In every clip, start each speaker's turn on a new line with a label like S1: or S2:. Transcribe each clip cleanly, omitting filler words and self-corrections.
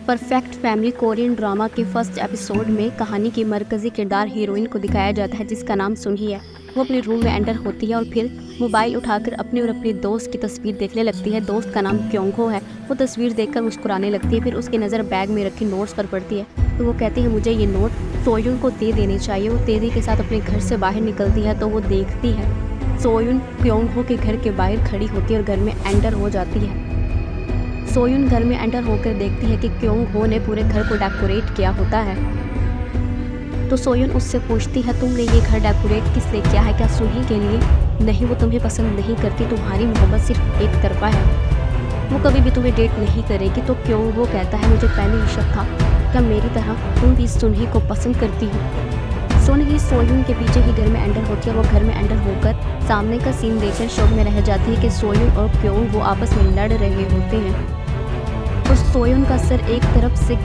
S1: Perfect family Korean drama के first episode में कहानी की मरकजी किरदार हीरोइन को दिखाया जाता है जिसका नाम सुनही है। वो अपने रूम में एंटर होती है और फिर मोबाइल उठाकर अपने और अपनी दोस्त की तस्वीर देखने लगती है। दोस्त का नाम क्योंगहो है। वो तस्वीर देखकर मुस्कुराने लगती है। फिर उसकी नज़र बैग में रखी नोट्स पर पड़ती है तो वो कहती है मुझे ये नोट सोयुन को दे देने चाहिए। वो तेजी के साथ अपने घर से बाहर निकलती है तो वो देखती है सोयुन क्योंगहो के घर के बाहर खड़ी होती है और घर में एंटर हो जाती है। सोयुन घर में एंटर होकर देखती है कि क्योंगहो ने पूरे घर को डेकोरेट किया होता है। तो सोयुन उससे पूछती है तुमने ये घर डेकोरेट किस लिए किया है, क्या सुनही के लिए? नहीं, वो तुम्हें पसंद नहीं करती, तुम्हारी मोहब्बत सिर्फ एक तरफा है, वो कभी भी तुम्हें डेट नहीं करेगी। तो क्योंगहो कहता है मुझे पहले ही शक था, क्या मेरी तरह तुम भी सुनही को पसंद करती हो? सुनही सोयुन के पीछे ही घर में एंटर होती है। वो घर में एंटर होकर सामने का सीन देखकर शौक में रह जाती है कि सोयुन और क्योंगहो आपस में लड़ रहे होते हैं। और सोयुन का सर एक तरफ से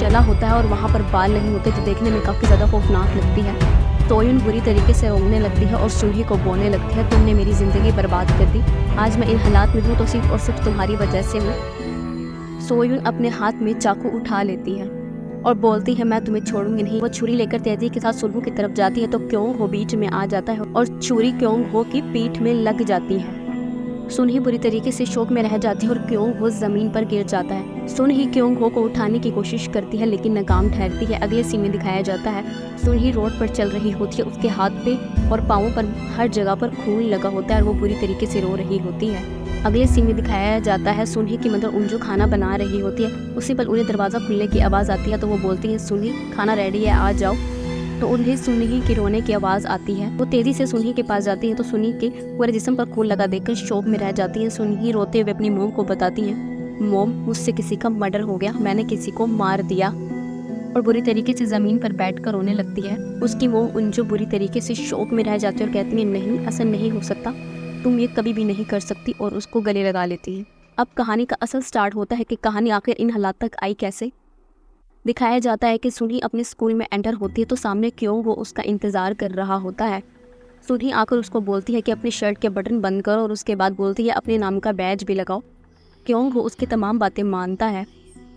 S1: चला होता है और वहाँ पर बाल नहीं होते जो देखने में काफ़ी ज़्यादा खौफनाक लगती है। सोयुन बुरी तरीके से रोने लगती है और सुनही को बोलने लगती है तुमने मेरी ज़िंदगी बर्बाद कर दी, आज मैं इन हालात में हूँ तो सिर्फ और सिर्फ तुम्हारी वजह से हूँ। सोयुन अपने हाथ में चाकू उठा लेती है और बोलती है मैं तुम्हें छोड़ूंगी नहीं। वो छुरी लेकर तेजी के साथ सुनहू की तरफ जाती है तो क्योंगहो बीच में आ जाता है और छुरी क्योंगहो की पीठ में लग जाती है। सुनही बुरी तरीके से शोक में रह जाती है और क्योंगहो जमीन पर गिर जाता है। सुनही क्योंगहो को उठाने की कोशिश करती है लेकिन नाकाम ठहरती है। अगले सीन में दिखाया जाता है सुनही रोड पर चल रही होती है, उसके हाथ पे और पाँवों पर हर जगह पर खून लगा होता है और वो बुरी तरीके से रो रही होती है। अगले सीन में दिखाया जाता है सुनही की मदर उंजू खाना बना रही होती है। उसी पर उन्हें दरवाज़ा खुलने की आवाज़ आती है तो वो बोलती है सुनही खाना रेडी है, आ जाओ। तो उन्हें सुनही की रोने की आवाज़ आती है। वो तेज़ी से सुनही के पास जाती है तो सुनही के पूरे जिस्म पर खून लगा देखकर शौक में रह जाती है। सुनही रोते हुए अपनी मोम को बताती है मोम मुझसे किसी का मर्डर हो गया, मैंने किसी को मार दिया, और बुरी तरीके से ज़मीन पर बैठकर रोने लगती है। उसकी मोम उंजू बुरी तरीके से शौक में रह जाती है और कहती है नहीं, ऐसा नहीं हो सकता, तुम ये कभी भी नहीं कर सकती, और उसको गले लगा लेती है। अब कहानी का असल स्टार्ट होता है कि कहानी आखिर इन हालात तक आई कैसे। दिखाया जाता है कि सुनही अपने स्कूल में एंटर होती है तो सामने क्योंगहो उसका इंतज़ार कर रहा होता है। सुनही आकर उसको बोलती है कि अपनी शर्ट के बटन बंद करो और उसके बाद बोलती है अपने नाम का बैज भी लगाओ। क्योंगहो उसकी तमाम बातें मानता है।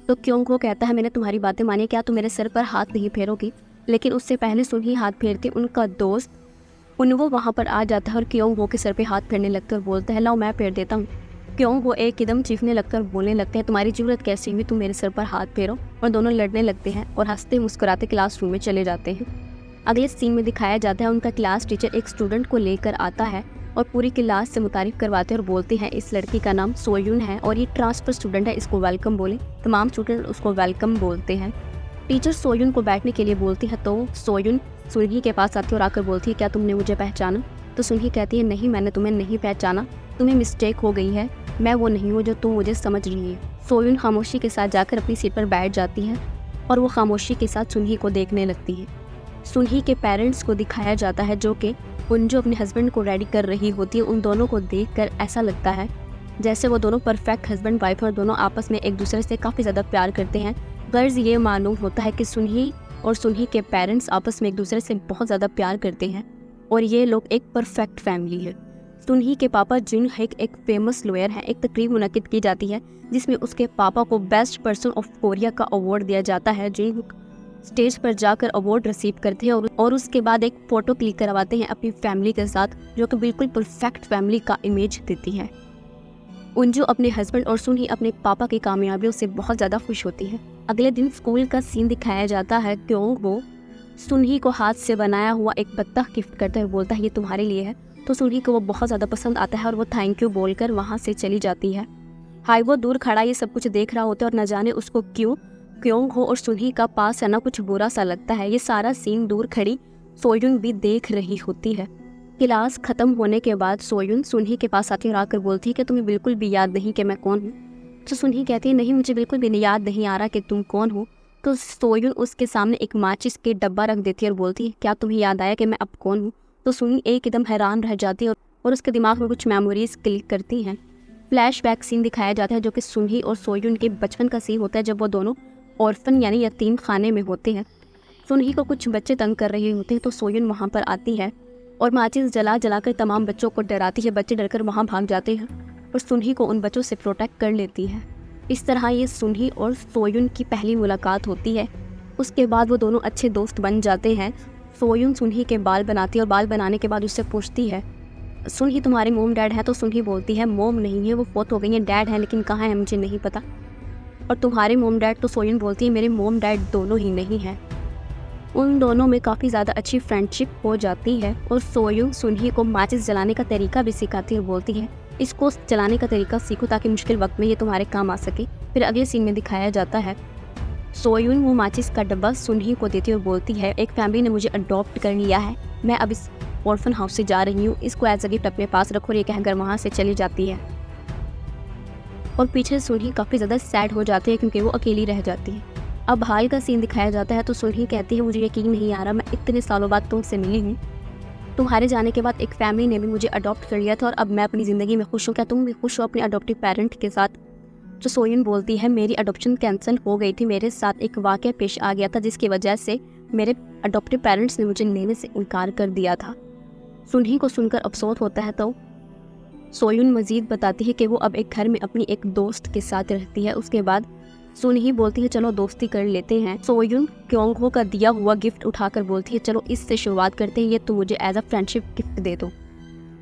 S1: तो क्योंगहो कहता है मैंने तुम्हारी बातें मानी, क्या तुम मेरे सर पर हाथ नहीं फेरोगी? लेकिन उससे पहले सुनही हाथ फेरती उनका दोस्त उन्वो वहाँ पर आ जाता है और क्योंगहो के सर पे हाथ फेरने लगता है और बोलता है लाओ मैं फेर देता हूँ। क्योंगहो एक कदम चीखने लगकर बोलने लगते हैं तुम्हारी जरूरत कैसी हुई, तुम मेरे सर पर हाथ फेरो। और दोनों लड़ने लगते हैं और हंसते मुस्कुराते क्लासरूम में चले जाते हैं। अगले सीन में दिखाया जाता है उनका क्लास टीचर एक स्टूडेंट को लेकर आता है और पूरी क्लास से मुतारिफ करवाते हैं और बोलते हैं इस लड़की का नाम सोयुन है और ये ट्रांसफर स्टूडेंट है, इसको वेलकम बोले। तमाम स्टूडेंट उसको वेलकम बोलते हैं। टीचर सोयुन को बैठने के लिए बोलती है तो सोयुन सुनही के पास आती है और आकर बोलती है क्या तुमने मुझे पहचाना? तो सुनही कहती है नहीं, मैंने तुम्हें नहीं पहचाना, तुम्हें मिस्टेक हो गई है, मैं वो नहीं हूँ जो तुम मुझे समझ रही है। सोयुन खामोशी के साथ जाकर अपनी सीट पर बैठ जाती है और वो खामोशी के साथ सुनही को देखने लगती है। सुनही के पेरेंट्स को दिखाया जाता है जो कि उंजू अपने हस्बैंड को रेडी कर रही होती है। उन दोनों को देखकर ऐसा लगता है जैसे वो दोनों परफेक्ट हस्बैंड वाइफ और दोनों आपस में एक दूसरे से काफ़ी ज़्यादा प्यार करते हैं। गर्ज ये मालूम होता है कि सुनही और सुनही के पेरेंट्स आपस में एक दूसरे से बहुत ज़्यादा प्यार करते हैं और ये लोग एक परफेक्ट फैमिली है। सुनही के पापा जिन एक फेमस लॉयर हैं। एक तकरीब मुनक्किद की जाती है जिसमें उसके पापा को बेस्ट पर्सन ऑफ कोरिया का अवार्ड दिया जाता है। जिन स्टेज पर जाकर अवार्ड रिसीव करते हैं और उसके बाद एक फ़ोटो क्लिक करवाते हैं अपनी फैमिली के साथ जो कि बिल्कुल परफेक्ट फैमिली का इमेज देती है। उंजू अपने हस्बैंड और सुनही अपने पापा की कामयाबियों से बहुत ज़्यादा खुश होती है। अगले दिन स्कूल का सीन दिखाया जाता है क्योंगहो सुनही को हाथ से बनाया हुआ एक बत्तख गिफ्ट करता है और बोलता है ये तुम्हारे लिए है। तो सुनही को वो बहुत ज़्यादा पसंद आता है और वो थैंक यू बोलकर वहाँ से चली जाती है। हाई वो दूर खड़ा ये सब कुछ देख रहा होता है और न जाने उसको क्यों क्योंगहो और सुनही का पास है ना कुछ बुरा सा लगता है। ये सारा सीन दूर खड़ी सोयुन भी देख रही होती है। क्लास ख़त्म होने के बाद सोयुन सुनही के पास आती और आकर बोलती है कि तुम्हें बिल्कुल भी याद नहीं कि मैं कौन हूँ? तो सुनही कहती है नहीं, मुझे बिल्कुल भी याद नहीं आ रहा कि तुम कौन हो। तो सोयुन उसके सामने एक माचिस के डब्बा रख देती है और बोलती है क्या तुम्हें याद आया कि मैं अब कौन हूँ? तो सुनही एकदम हैरान रह जाती है और उसके दिमाग में कुछ मेमोरीज क्लिक करती हैं। फ्लैशबैक सीन दिखाया जाता है जो कि सुनही और सोयुन के बचपन का सीन होता है जब वो दोनों ऑर्फन यानी यतीम खाने में होते हैं। सुनही को कुछ बच्चे तंग कर रहे होते हैं तो सोयुन वहाँ पर आती है और माचिस जलाकर तमाम बच्चों को डराती है। बच्चे डरकर वहाँ भाग जाते हैं और सुनही को उन बच्चों से प्रोटेक्ट कर लेती है। इस तरह ये सुनही और सोयुन की पहली मुलाकात होती है। उसके बाद वो दोनों अच्छे दोस्त बन जाते हैं। सोयुन सुनही के बाल बनाती है और बाल बनाने के बाद उससे पूछती है, सुनही तुम्हारे मोम डैड है? तो सुनही बोलती है, मोम नहीं है, वो फौत हो गई है, डैड है लेकिन कहाँ है मुझे नहीं पता। और तुम्हारे मोम डैड? तो सोयुन बोलती है, मेरे मोम डैड दोनों ही नहीं हैं। उन दोनों में काफ़ी ज़्यादा अच्छी फ्रेंडशिप हो जाती है और सोयुन सुनही को माचिस जलाने का तरीका भी सिखाती है और बोलती है, इसको जलाने का तरीका सीखो ताकि मुश्किल वक्त में ये तुम्हारे काम आ सके। फिर अगले सीन में दिखाया जाता है सोयुन वो माचिस का डब्बा सुनही को देती है और बोलती है, एक फैमिली ने मुझे अडॉप्ट कर लिया है, मैं अब इस ऑर्फन हाउस से जा रही हूँ, इसको एज अ गिफ्ट अपने पास रखो। और ये कहकर वहाँ से चली जाती है और पीछे सुनही काफ़ी ज़्यादा सैड हो जाती है क्योंकि वो अकेली रह जाती है। अब हाल का सीन दिखाया जाता है तो सुनही कहती है, मुझे यकीन नहीं आ रहा, मैं इतने सालों बाद तुमसे मिली हूँ, तुम्हारे जाने के बाद एक फैमिली ने भी मुझे अडॉप्ट कर लिया था और अब मैं अपनी ज़िंदगी में खुश हूँ, क्या तुम भी खुश हो अपने अडॉप्टिव पेरेंट के साथ? तो सोयुन बोलती है, मेरी अडॉप्शन कैंसिल हो गई थी, मेरे साथ एक वाक़या पेश आ गया था जिसकी वजह से मेरे अडॉप्टिव पेरेंट्स ने मुझे लेने से इनकार कर दिया था। सुनही को सुनकर अफसोस होता है तो सोयुन मज़ीद बताती है कि वो अब एक घर में अपनी एक दोस्त के साथ रहती है। उसके बाद सुनही बोलती है, चलो दोस्ती कर लेते हैं। सोयुन क्योंग हो का दिया हुआ गिफ्ट उठाकर बोलती है, चलो इससे शुरुआत करते हैं, ये तुम मुझे एज अ फ्रेंडशिप गिफ्ट दे दो।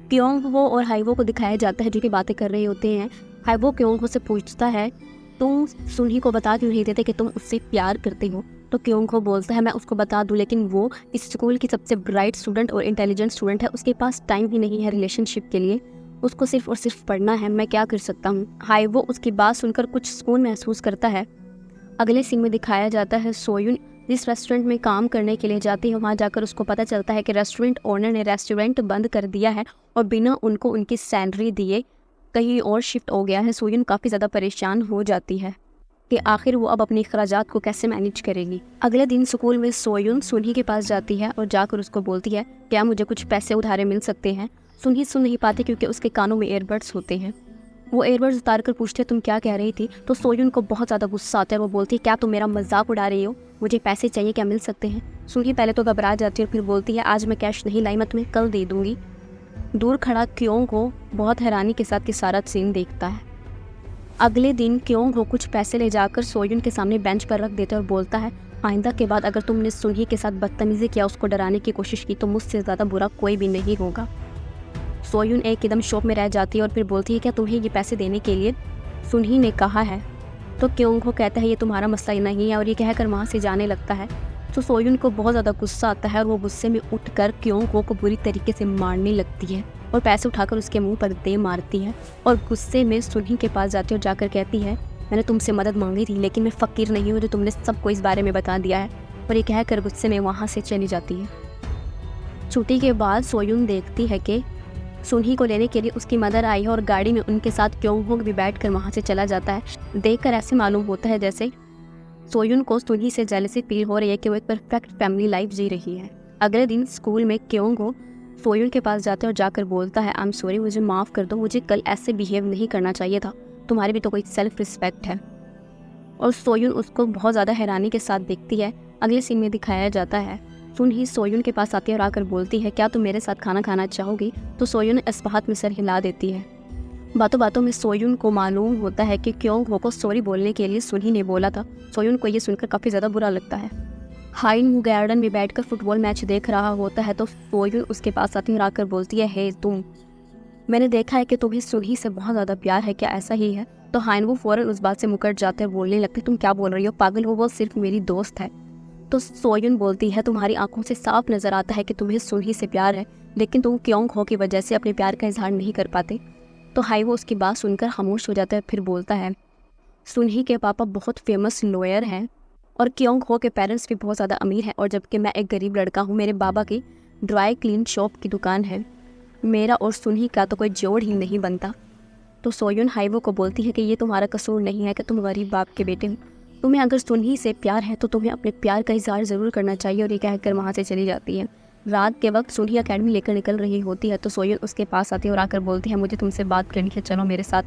S1: क्योंग हो और हाइवो को दिखाया जाता है जो कि बातें कर रहे होते हैं। हाइवो क्योंग हो से पूछता है, तुम सुनही को बता क्यों नहीं देते कि तुम उससे प्यार करते हो? तो क्योंग हो बोलता है, मैं उसको बता दूं लेकिन वो इस स्कूल की सबसे ब्राइट स्टूडेंट और इंटेलिजेंट स्टूडेंट है, उसके पास टाइम ही नहीं है रिलेशनशिप के लिए, उसको सिर्फ और सिर्फ पढ़ना है, मैं क्या कर सकता हूँ। हाइवो उसकी बात सुनकर कुछ सुकून महसूस करता है। अगले सीन में दिखाया जाता है सोयुन जिस रेस्टोरेंट में काम करने के लिए जाती है, वहाँ जाकर उसको पता चलता है कि रेस्टोरेंट ओनर ने रेस्टोरेंट बंद कर दिया है और बिना उनको उनकी सैलरी दिए कहीं और शिफ्ट हो गया है। सोयुन काफ़ी ज़्यादा परेशान हो जाती है कि आखिर वो अब अपने अखराजात को कैसे मैनेज करेगी। अगले दिन स्कूल में सोयुन सुनही के पास जाती है और जाकर उसको बोलती है, क्या मुझे कुछ पैसे उधारे मिल सकते हैं? सुनही सुन नहीं पाती क्योंकि उसके कानों में एयरबड्स होते हैं। वो एयरबड्स उतार कर पूछते हैं, तुम क्या कह रही थी? तो सोयुन को बहुत ज़्यादा गुस्सा आता है। वो बोलती है, क्या तुम मेरा मजाक उड़ा रही हो? मुझे पैसे चाहिए, क्या मिल सकते हैं? सुनही पहले तो घबरा जाती है और फिर बोलती है, आज मैं कैश नहीं लाई, मैं तुम्हें कल दे दूँगी। दूर खड़ा क्योंग हो बहुत हैरानी के साथ ये सारा सीन देखता है। अगले दिन क्योंग हो कुछ पैसे ले जाकर सोयुन के सामने बेंच पर रख देता है और बोलता है, आइंदा के बाद अगर तुमने सुनही के साथ बदतमीजी किया, उसको डराने की कोशिश की, तो मुझसे ज़्यादा बुरा कोई भी नहीं होगा। सोयुन एक एकदम शॉक में रह जाती है और फिर बोलती है, क्या तुम्हें ये पैसे देने के लिए सुनही ने कहा है? तो क्योंग हो कहता है, ये तुम्हारा मसला ही नहीं है, और ये कहकर वहाँ से जाने लगता है। तो सोयुन को बहुत ज़्यादा गुस्सा आता है और वो गुस्से में उठकर क्योंग हो को बुरी तरीके से मारने लगती है और पैसे उठाकर उसके मुंह पर दे मारती है और गुस्से में सुनही के पास जाती है और जाकर कहती है, मैंने तुमसे मदद मांगी थी लेकिन मैं फ़कीर नहीं हूँ जो तुमने सबको इस बारे में बता दिया है। और ये कहकर गुस्से में वहाँ से चली जाती है। छुट्टी के बाद सोयुन देखती है कि सुनही को लेने के लिए उसकी मदर आई है और गाड़ी में उनके साथ क्योंग हो भी बैठ कर वहाँ से चला जाता है। देखकर ऐसे मालूम होता है जैसे सोयुन को सुनही से जेलसी फील हो रही है कि वो एक परफेक्ट फैमिली लाइफ जी रही है। अगले दिन स्कूल में क्योंग हो सोयुन के पास जाता है और जाकर बोलता है, आई एम सॉरी, मुझे माफ़ कर दो, मुझे कल ऐसे बिहेव नहीं करना चाहिए था, तुम्हारी भी तो कोई सेल्फ रिस्पेक्ट है। और सोयुन उसको बहुत ज़्यादा हैरानी के साथ देखती है। अगले सीन में दिखाया जाता है सुनही सोयुन के पास आती है और आकर बोलती है, क्या तुम मेरे साथ खाना खाना चाहोगी? तो सोयुन इस्पात में सर हिला देती है। बातों बातों में सोयुन को मालूम होता है कि क्योंग हो को सॉरी बोलने के लिए सुनही ने बोला था। सोयुन को ये सुनकर काफ़ी ज़्यादा बुरा लगता है। हाइन गार्डन में बैठकर फुटबॉल मैच देख रहा होता है तो सोयुन उसके पास आती है और आकर बोलती है, हे तुम, मैंने देखा है कि तुम्हें सुनही से बहुत ज़्यादा प्यार है, क्या ऐसा ही है? तो हाइन वो फ़ौरन उस बात से मुकर जाते हैं, बोलने लगते, तुम क्या बोल रही हो, पागल हो, वो सिर्फ मेरी दोस्त है। तो सोयुन बोलती है, तुम्हारी आंखों से साफ नज़र आता है कि तुम्हें सुनही से प्यार है, लेकिन तुम क्योंग हो की वजह से अपने प्यार का इजहार नहीं कर पाते। तो हाई वो उसकी बात सुनकर खामोश हो जाता है। फिर बोलता है, सुनही के पापा बहुत फेमस लॉयर हैं और क्योंग हो के पेरेंट्स भी बहुत ज़्यादा अमीर हैं, और जबकि मैं एक गरीब लड़का हूँ, मेरे बाबा की ड्राई क्लीन शॉप की दुकान है, मेरा और सुनही का तो कोई जोड़ ही नहीं बनता। तो सोयुन हाइवो को बोलती है कि ये तुम्हारा कसूर नहीं है कि तुम गरीब बाप के बेटे हो, तुम्हें अगर सुनही से प्यार है तो तुम्हें अपने प्यार का इजहार ज़रूर करना चाहिए। और ये कहकर वहाँ से चली जाती है। रात के वक्त सुनही अकेडमी लेकर निकल रही होती है तो सोयुन उसके पास आती है और आकर बोलती है, मुझे तुमसे बात करनी है, चलो मेरे साथ।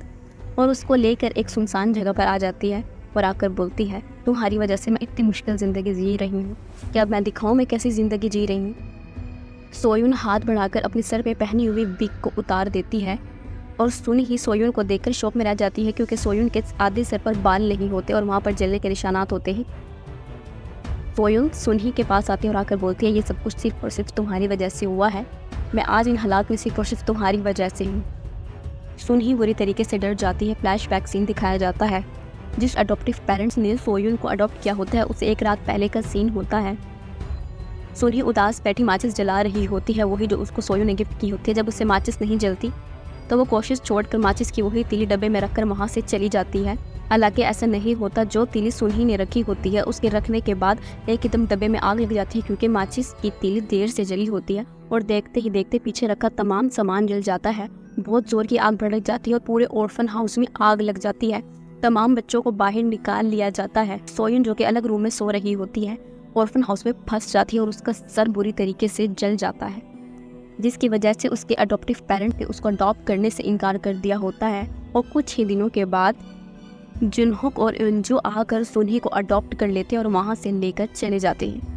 S1: और उसको लेकर एक सुनसान जगह पर आ जाती है और आकर बोलती है, तुम्हारी वजह से मैं इतनी मुश्किल ज़िंदगी जी रही हूँ, क्या अब मैं दिखाऊँ मैं कैसी ज़िंदगी जी रही हूँ? सोयुन हाथ बढ़ाकर अपने सर पे पहनी हुई विग को उतार देती है और सुनी ही सोयुन को देखकर शॉक में रह जाती है, क्योंकि सोयुन के आधे सर पर बाल नहीं होते और वहाँ पर जलने के निशानात होते हैं। सोयुन सुनही के पास आती है और आकर बोलती है, ये सब कुछ सिर्फ और सिर्फ तुम्हारी वजह से हुआ है। मैं आज इन हालात में सिर्फ और सिर्फ तुम्हारी वजह से हूँ। सुनही बुरी तरीके से डर जाती है। फ्लैशबैक सीन दिखाया जाता है। जिस अडॉप्टिव पेरेंट्स ने सोयुन को अडॉप्ट किया होता है उसे एक रात पहले का सीन होता है। सुनही उदास बैठी माचिस जला रही होती है, वही जो उसको सोयुन ने गिफ्ट की होती है। जब उससे माचिस नहीं जलती तो वो कोशिश छोड़कर माचिस की वही तीली डब्बे में रखकर वहाँ से चली जाती है। हालांकि ऐसा नहीं होता। जो तीली सुनही ने रखी होती है उसके रखने के बाद एकदम डब्बे में आग लग जाती है, क्योंकि माचिस की तीली देर से जली होती है और देखते ही देखते पीछे रखा तमाम सामान जल जाता है। बहुत जोर की आग भड़क जाती है और पूरे ऑर्फन हाउस में आग लग जाती है। तमाम बच्चों को बाहर निकाल लिया जाता है। सोयुन जो कि अलग रूम में सो रही होती है ऑर्फन हाउस में फंस जाती है और उसका सर बुरी तरीके से जल जाता है, जिसकी वजह से उसके अडॉप्टिव पेरेंट ने उसको अडॉप्ट करने से इनकार कर दिया होता है। और कुछ ही दिनों के बाद जुनहोक और इंजू आकर सुनही को अडॉप्ट कर लेते हैं और वहाँ से लेकर चले जाते हैं।